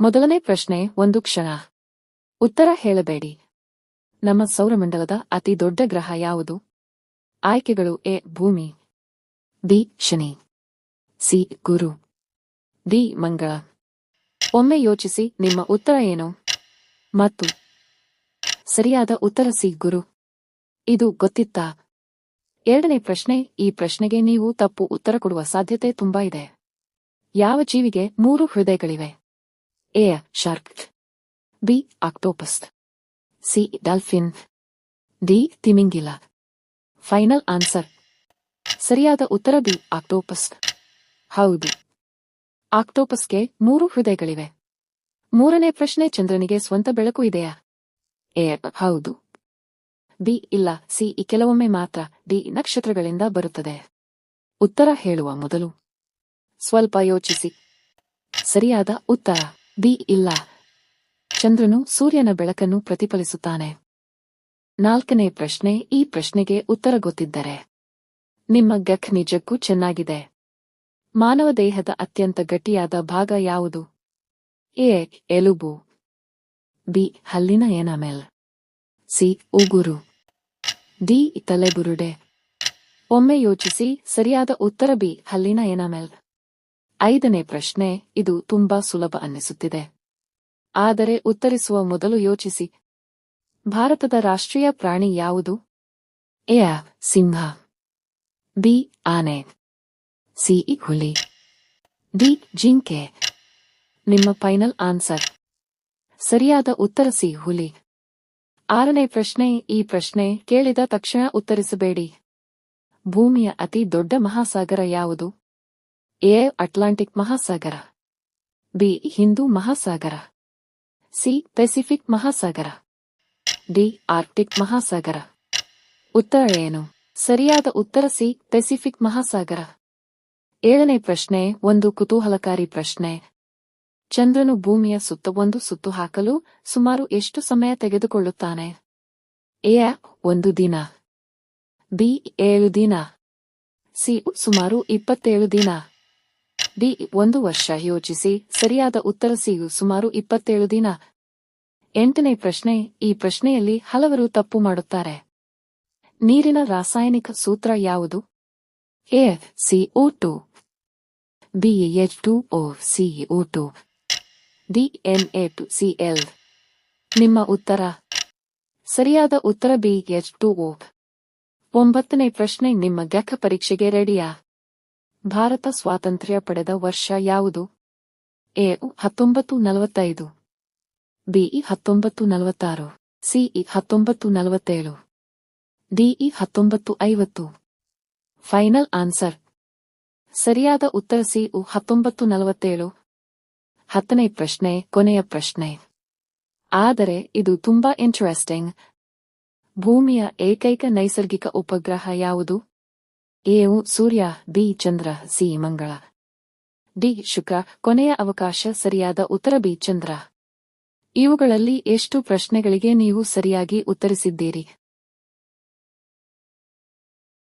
ಮೊದಲನೇ ಪ್ರಶ್ನೆ, ಒಂದು ಕ್ಷಣ. ಉತ್ತರ ಹೇಳಬೇಡಿ. ನಮ್ಮ ಸೌರಮಂಡಲದ ಅತಿ ದೊಡ್ಡ ಗ್ರಹ ಯಾವುದು? ಆಯ್ಕೆಗಳು: ಎ ಭೂಮಿ, ಬಿ ಶನಿ, ಸಿ ಗುರು, ಡಿ ಮಂಗಳ. ಒಮ್ಮೆ ಯೋಚಿಸಿ, ನಿಮ್ಮ ಉತ್ತರ ಏನು? ಮತ್ತು ಸರಿಯಾದ ಉತ್ತರ ಸಿ ಗುರು. ಇದು ಗೊತ್ತಿತ್ತಾ? ಎರಡನೇ ಪ್ರಶ್ನೆ, ಈ ಪ್ರಶ್ನೆಗೆ ನೀವು ತಪ್ಪು ಉತ್ತರ ಕೊಡುವ ಸಾಧ್ಯತೆ ತುಂಬಾ ಇದೆ. ಯಾವ ಜೀವಿಗೆ 3 ಹೃದಯಗಳಿವೆ? A shark, B octopus, C dolphin, D ತಿಮಿಂಗಿಲ. Final answer. ಸರಿಯಾದ ಉತ್ತರ ಬಿ ಆಕ್ಟೋಪಸ್. ಹೌದು, ಆಕ್ಟೋಪಸ್ಗೆ 3 ಹೃದಯಗಳಿವೆ. ಮೂರನೇ ಪ್ರಶ್ನೆ, ಚಂದ್ರನಿಗೆ ಸ್ವಂತ ಬೆಳಕು ಇದೆಯಾ? ಎ ಹೌದು, ಬಿ ಇಲ್ಲ, ಸಿ ಕೆಲವೊಮ್ಮೆ ಮಾತ್ರ, ಡಿ ನಕ್ಷತ್ರಗಳಿಂದ ಬರುತ್ತದೆ. ಉತ್ತರ ಹೇಳುವ ಮೊದಲು ಸ್ವಲ್ಪ ಯೋಚಿಸಿ. ಸರಿಯಾದ ಉತ್ತರ ಬಿ ಇಲ್ಲ, ಚಂದ್ರನು ಸೂರ್ಯನ ಬೆಳಕನ್ನು ಪ್ರತಿಫಲಿಸುತ್ತಾನೆ. ನಾಲ್ಕನೇ ಪ್ರಶ್ನೆ, ಈ ಪ್ರಶ್ನೆಗೆ ಉತ್ತರ ಗೊತ್ತಿದ್ದರೆ ನಿಮ್ಮ ಗಕ್ ನಿಜಕ್ಕೂ ಚೆನ್ನಾಗಿದೆ. ಮಾನವ ದೇಹದ ಅತ್ಯಂತ ಗಟ್ಟಿಯಾದ ಭಾಗ ಯಾವುದು? ಎ ಎಲುಬು, ಬಿ ಹಲ್ಲಿನ ಎನಾಮೆಲ್, ಸಿ ಉಗುರು, ಡಿ ತಲೆಬುರುಡೆ. ಒಮ್ಮೆ ಯೋಚಿಸಿ, ಸರಿಯಾದ ಉತ್ತರ ಬಿ ಹಲ್ಲಿನ ಎನಾಮೆಲ್. ಐದನೇ ಪ್ರಶ್ನೆ, ಇದು ತುಂಬಾ ಸುಲಭ ಅನ್ನಿಸುತ್ತಿದೆ, ಆದರೆ ಉತ್ತರಿಸುವ ಮೊದಲು ಯೋಚಿಸಿ. ಭಾರತದ ರಾಷ್ಟ್ರೀಯ ಪ್ರಾಣಿ ಯಾವುದು? ಎ ಸಿಂಹ, ಬಿ ಆನೆ, ಸಿ ಹುಲಿ, ಡಿ ಜಿಂಕೆ. ನಿಮ್ಮ ಫೈನಲ್ ಆನ್ಸರ್. ಸರಿಯಾದ ಉತ್ತರ ಸಿ ಹುಲಿ. ಆರನೇ ಪ್ರಶ್ನೆ, ಈ ಪ್ರಶ್ನೆ ಕೇಳಿದ ತಕ್ಷಣ ಉತ್ತರಿಸಬೇಡಿ. ಭೂಮಿಯ ಅತಿ ದೊಡ್ಡ ಮಹಾಸಾಗರ ಯಾವುದು? ಎ ಅಟ್ಲಾಂಟಿಕ್ ಮಹಾಸಾಗರ, ಬಿ ಹಿಂದೂ ಮಹಾಸಾಗರ, ಸಿ ಪೆಸಿಫಿಕ್ ಮಹಾಸಾಗರ, ಡಿ ಆರ್ಕ್ಟಿಕ್ ಮಹಾಸಾಗರ. ಉತ್ತರ ಏನು? ಸರಿಯಾದ ಉತ್ತರ ಸಿ ಪೆಸಿಫಿಕ್ ಮಹಾಸಾಗರ. ಏಳನೇ ಪ್ರಶ್ನೆ, ಒಂದು ಕುತೂಹಲಕಾರಿ ಪ್ರಶ್ನೆ. ಚಂದ್ರನು ಭೂಮಿಯ ಸುತ್ತ ಒಂದು ಸುತ್ತು ಹಾಕಲು ಸುಮಾರು ಎಷ್ಟು ಸಮಯ ತೆಗೆದುಕೊಳ್ಳುತ್ತಾನೆ? ಎ 1 ದಿನ, ಬಿ 7 ದಿನ, ಸಿ ಸುಮಾರು 27 ದಿನ, ಡಿ 1 ವರ್ಷ. ಯೋಚಿಸಿ, ಸರಿಯಾದ ಉತ್ತರ ಸಿ ಸುಮಾರು 27 ದಿನ. ಎಂಟನೇ ಪ್ರಶ್ನೆ, ಈ ಪ್ರಶ್ನೆಯಲ್ಲಿ ಹಲವರು ತಪ್ಪು ಮಾಡುತ್ತಾರೆ. ನೀರಿನ ರಾಸಾಯನಿಕ ಸೂತ್ರ ಯಾವುದು? A CO2, B H2O CO2, D Na2Cl. ನಿಮ್ಮ ಉತ್ತರ. ಸರಿಯಾದ ಉತ್ತರ ಬಿ H2O. ಒಂಬತ್ತನೇ ಪ್ರಶ್ನೆ, ನಿಮ್ಮ ಗಕ ಪರೀಕ್ಷೆಗೆ ರೆಡಿಯಾ? ಭಾರತ ಸ್ವಾತಂತ್ರ್ಯ ಪಡೆದ ವರ್ಷ ಯಾವುದು? A 1945, B 1946, C 1947, D 1950. Final answer. ಸರಿಯಾದ ಉತ್ತರ ಸಿ 1947. ಹತ್ತನೇ ಪ್ರಶ್ನೆ, ಕೊನೆಯ ಪ್ರಶ್ನೆ, ಆದರೆ ಇದು ತುಂಬಾ ಇಂಟ್ರೆಸ್ಟಿಂಗ್. ಭೂಮಿಯ ಏಕೈಕ ನೈಸರ್ಗಿಕ ಉಪಗ್ರಹ ಯಾವುದು? A Surya, B Chandra, C ಮಂಗಳ, ಡಿ ಶುಕ್ರ. ಕೊನೆಯ ಅವಕಾಶ. ಸರಿಯಾದ ಉತ್ತರ ಬಿ ಚಂದ್ರ. ಇವುಗಳಲ್ಲಿ ಎಷ್ಟು ಪ್ರಶ್ನೆಗಳಿಗೆ ನೀವು ಸರಿಯಾಗಿ ಉತ್ತರಿಸಿದ್ದೀರಿ?